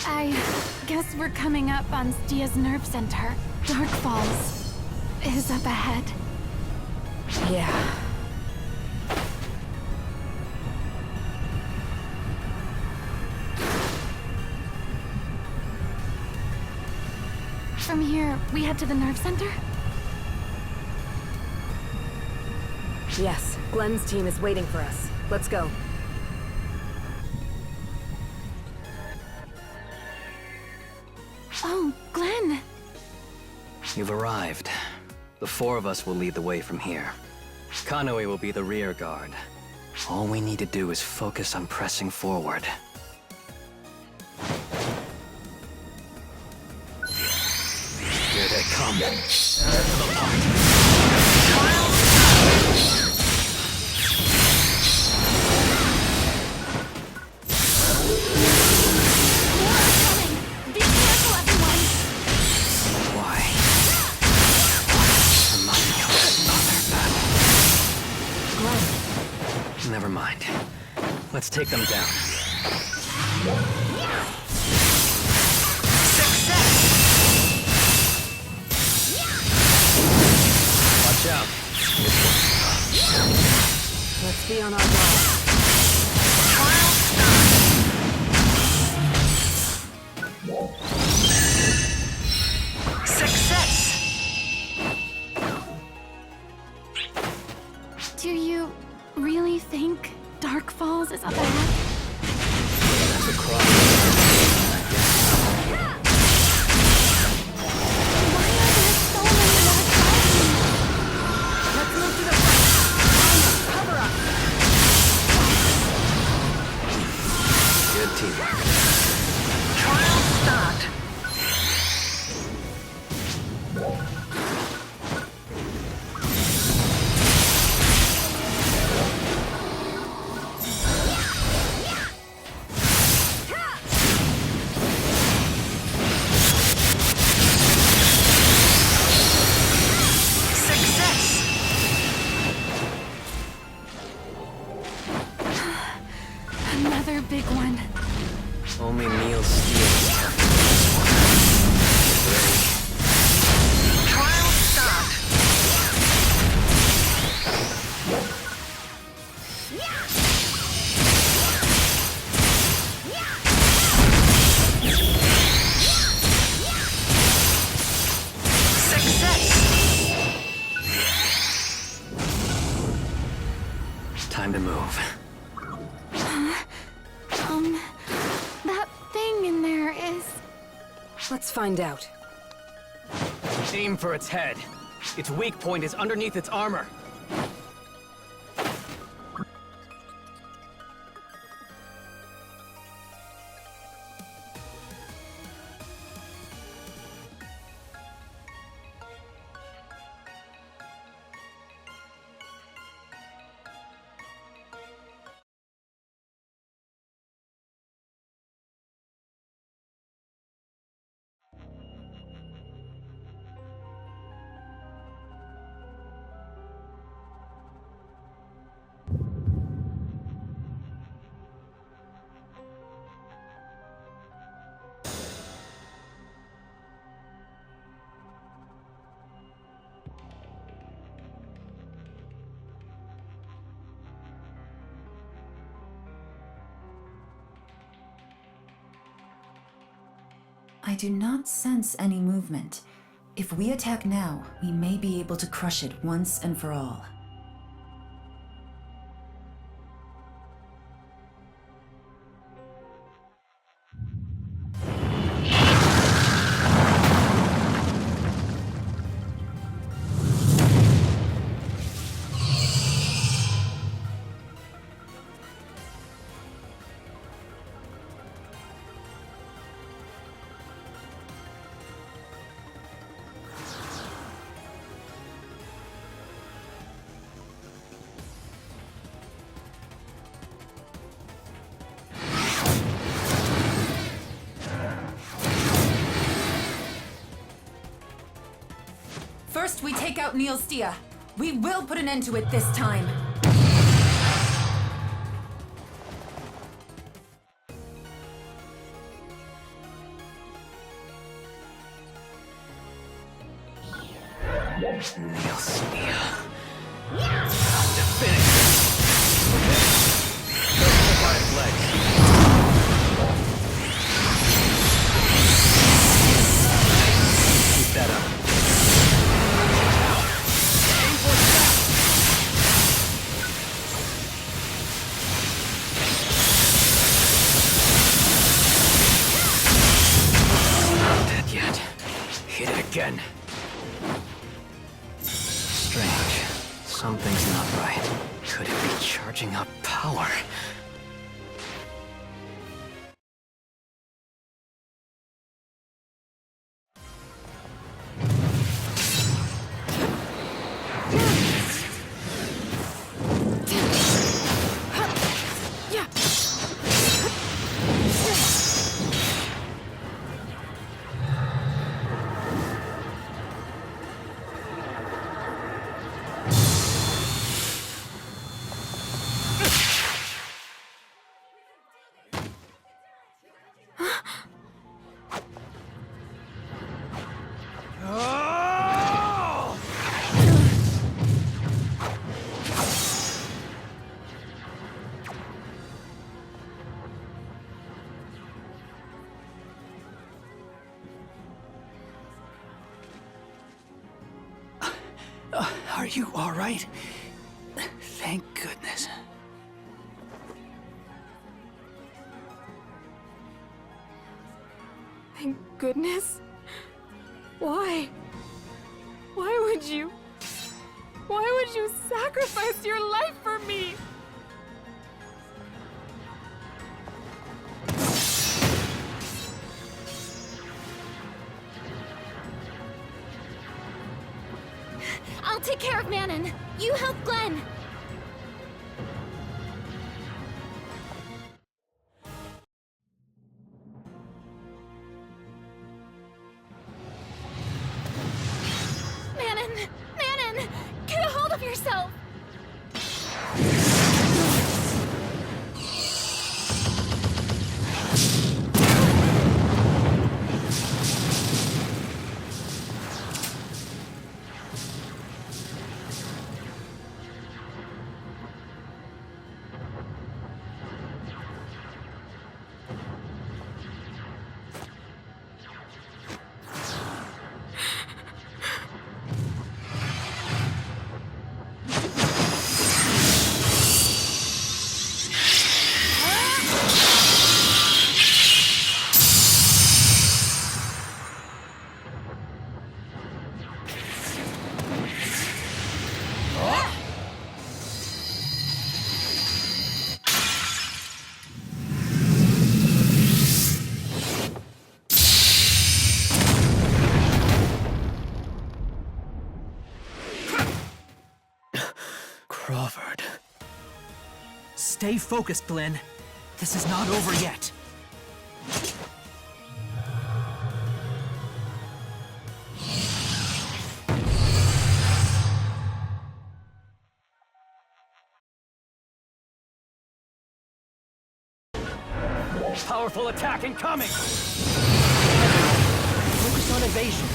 I guess we're coming up on Stia's nerve center. Dark Falls is up ahead. Yeah. From here, we head to the nerve center? Yes, Glenn's team is waiting for us. Let's go. Oh, Glenn! You've arrived. The four of us will lead the way from here. Kanoe will be the rear guard. All we need to do is focus on pressing forward. Here they come. Start to the party. Never mind. Let's take them down. Success! Watch out. Let's be on our guard. Trial start! Success! Do you really think Dark Falls is up ahead? That's a cross. Why are there so many Dark Falls? Let's move to the front. Cover up. Good teamwork. Trial start. Another big one. Only Neil Steele. Trial start. Success. Time to move. That thing in there is... Let's find out. Aim for its head. Its weak point is underneath its armor. I do not sense any movement. If we attack now, we may be able to crush it once and for all. First, we take out Neilstia. We will put an end to it this time. Neilstia. Time to finish him. Robotic legs. Keep that up. Aim for that. Not dead yet. Hit it again. Strange. Something's not right. Could it be charging up power? Are you all right? Thank goodness. Thank goodness. Why? Why would you sacrifice your life for me? I'll take care of Manon. You help Glenn. Manon, get a hold of yourself. Crawford. Stay focused, Glenn. This is not over yet. Powerful attack incoming! Focus on evasion.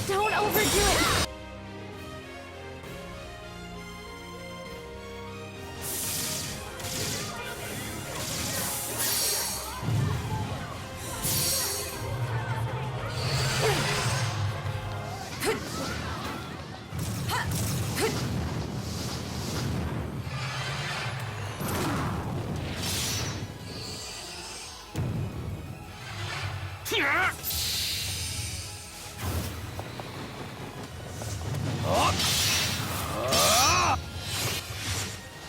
Don't overdo it.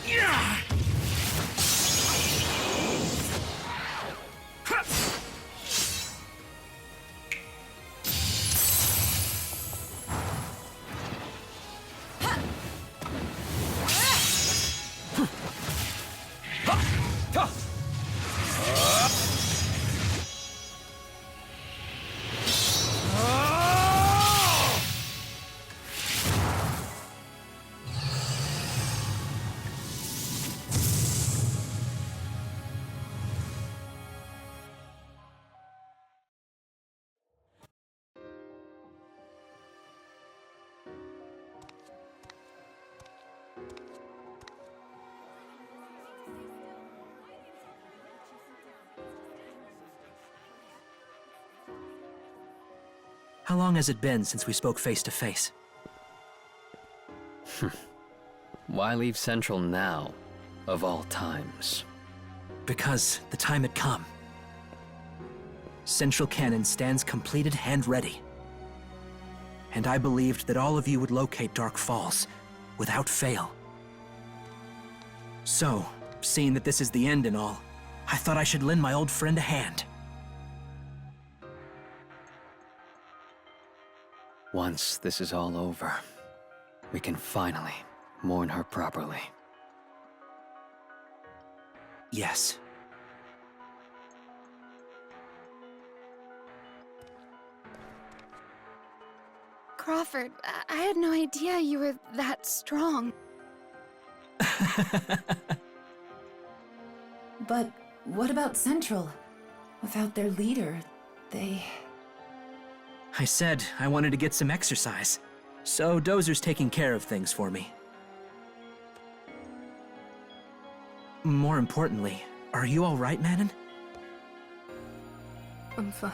Yeah! How long has it been since we spoke face to face? Why leave Central now, of all times? Because the time had come. Central Cannon stands completed and ready. And I believed that all of you would locate Dark Falls, without fail. So, seeing that this is the end and all, I thought I should lend my old friend a hand. Once this is all over, we can finally mourn her properly. Yes. Crawford, I had no idea you were that strong. But what about Central? Without their leader, they... I said I wanted to get some exercise, so Dozer's taking care of things for me. More importantly, are you all right, Manon? I'm fine.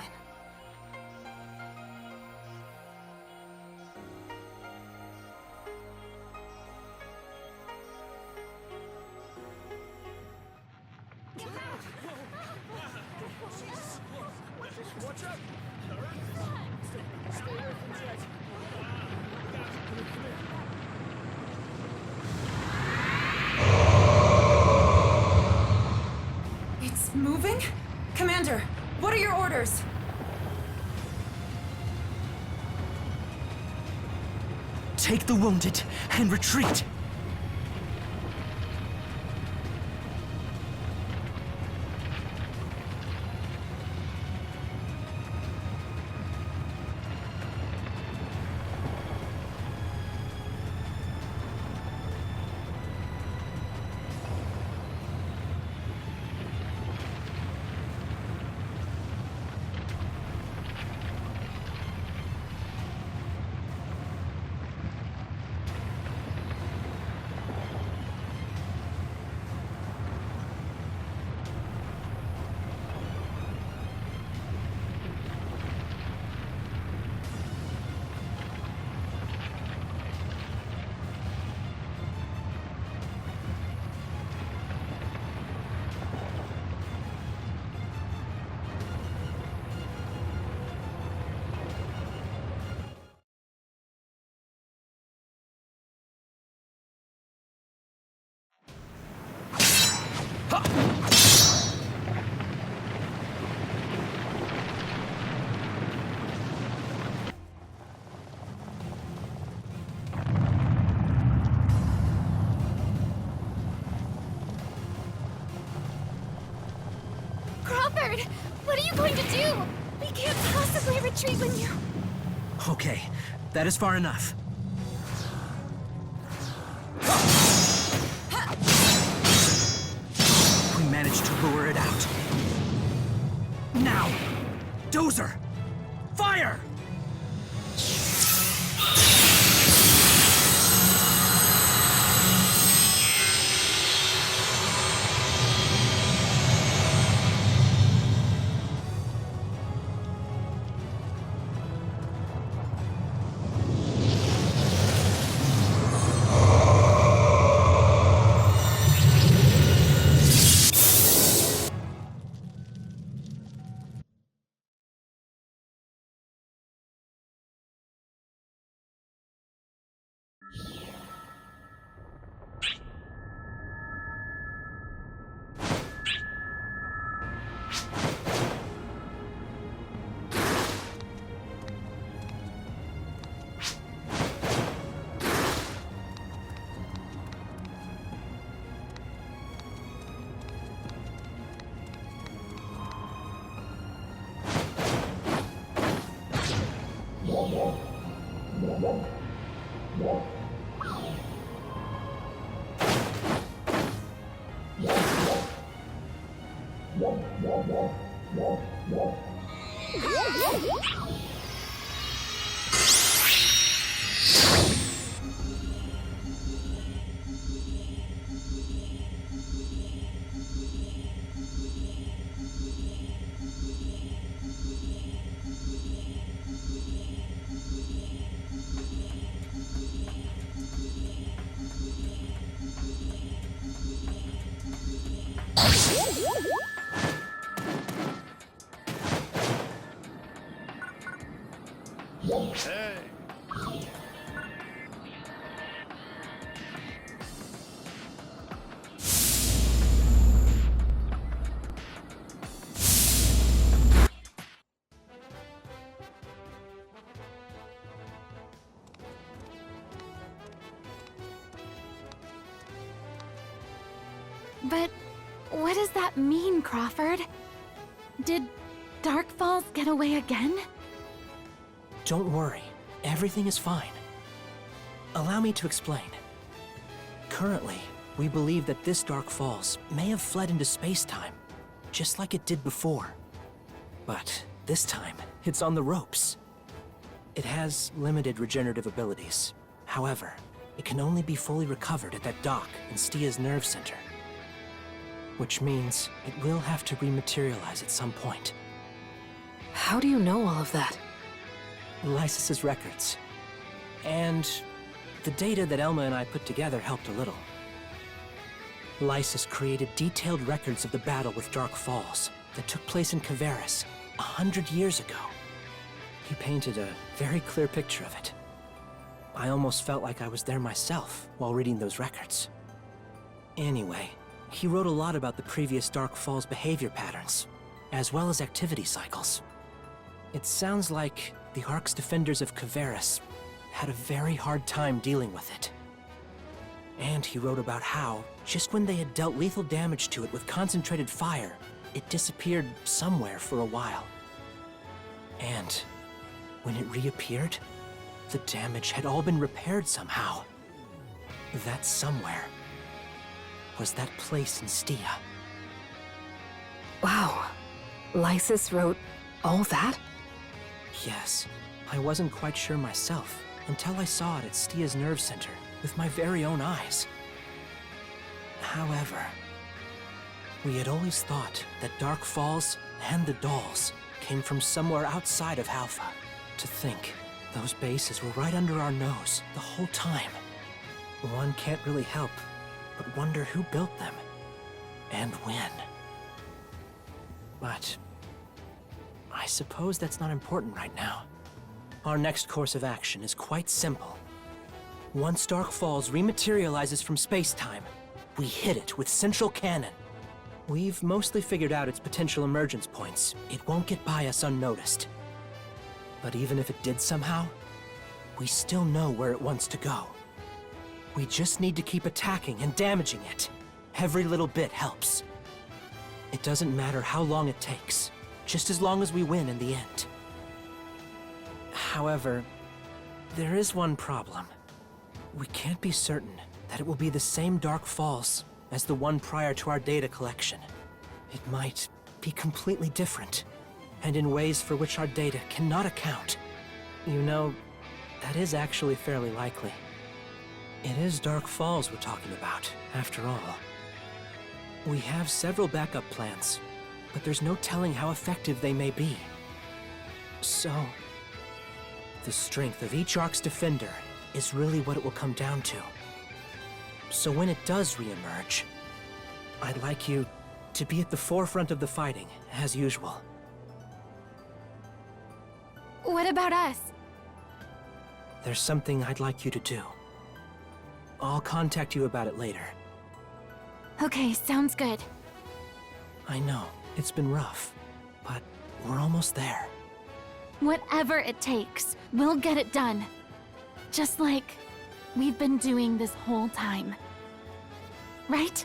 It's moving? Commander, what are your orders? Take the wounded and retreat! Crawford, what are you going to do? We can't possibly retreat when you... Okay, that is far enough. We managed to lure it out. Now! Dozer! Fire! But what does that mean, Crawford? Did Dark Falls get away again? Don't worry, everything is fine. Allow me to explain. Currently, we believe that this Dark Falls may have fled into space-time, just like it did before. But this time, it's on the ropes. It has limited regenerative abilities. However, it can only be fully recovered at that dock in Stia's nerve center. Which means it will have to rematerialize at some point. How do you know all of that? Lysis's records. And the data that Elma and I put together helped a little. Lysis created detailed records of the battle with Dark Falls that took place in Kavaris 100 years ago. He painted a very clear picture of it. I almost felt like I was there myself while reading those records. Anyway, he wrote a lot about the previous Dark Falls behavior patterns, as well as activity cycles. It sounds like the Ark's defenders of Kavaris had a very hard time dealing with it. And he wrote about how, just when they had dealt lethal damage to it with concentrated fire, it disappeared somewhere for a while. And when it reappeared, the damage had all been repaired somehow. That somewhere was that place in Stia. Wow. Lysis wrote all that? Yes, I wasn't quite sure myself until I saw it at Stia's nerve center with my very own eyes. However, we had always thought that Dark Falls and the dolls came from somewhere outside of Halpha. To think, those bases were right under our nose the whole time. One can't really help but wonder who built them, and when. But I suppose that's not important right now. Our next course of action is quite simple. Once Dark Falls rematerializes from space-time, we hit it with Central Cannon. We've mostly figured out its potential emergence points. It won't get by us unnoticed. But even if it did somehow, we still know where it wants to go. We just need to keep attacking and damaging it. Every little bit helps. It doesn't matter how long it takes, just as long as we win in the end. However, there is one problem. We can't be certain that it will be the same Dark Falls as the one prior to our data collection. It might be completely different, and in ways for which our data cannot account. You know, that is actually fairly likely. It is Dark Falls we're talking about, after all. We have several backup plans, but there's no telling how effective they may be. So, the strength of each Ark's defender is really what it will come down to. So when it does reemerge, I'd like you to be at the forefront of the fighting, as usual. What about us? There's something I'd like you to do. I'll contact you about it later. Okay, sounds good. I know, it's been rough, but we're almost there. Whatever it takes, we'll get it done. Just like we've been doing this whole time. Right?